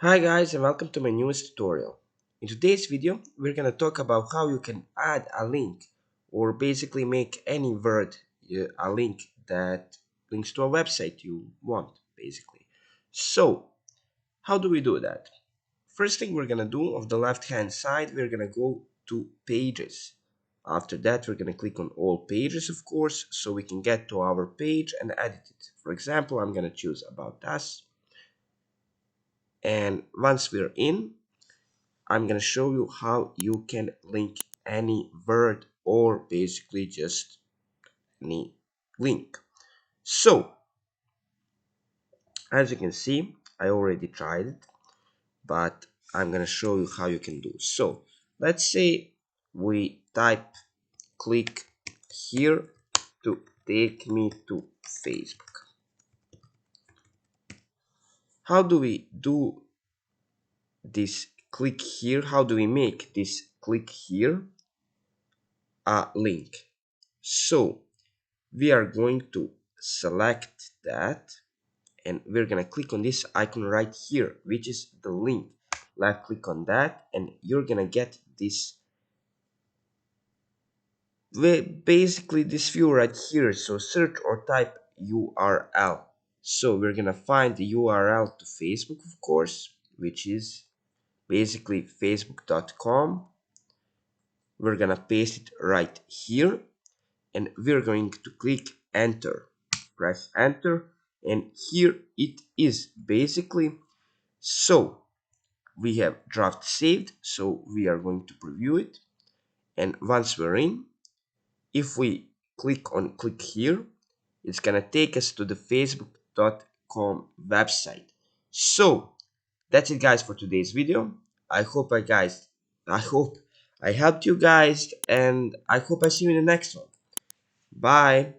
Hi guys and welcome to my newest tutorial. In today's video, we're gonna talk about how you can add a link or basically make any word a link that links to a website you want, basically. So, how do we do that? First thing we're gonna do on the left hand side, we're gonna go to pages. After that, we're gonna click on all pages, of course, so we can get to our page and edit it. For example, I'm gonna choose about us. And once we're in, I'm going to show you how you can link any word or basically just any link. So, as you can see, I already tried it, but I'm going to show you how you can do. So, let's say we type click here to take me to Facebook. How do we do this click here? How do we make this click here a link? So, we are going to select that and we're gonna click on this icon right here, which is the link. Left click on that and you're gonna get this basically this view right here. So search or type URL. So we're gonna find the URL to Facebook, of course, which is basically facebook.com. We're gonna paste it right here and we're going to click enter. Press enter and here it is basically. So we have draft saved, so we are going to preview it, and once we're in, if we click here, it's gonna take us to the facebook.com website. So that's it guys for today's video. I hope I helped you guys, and I hope I see you in the next one. Bye.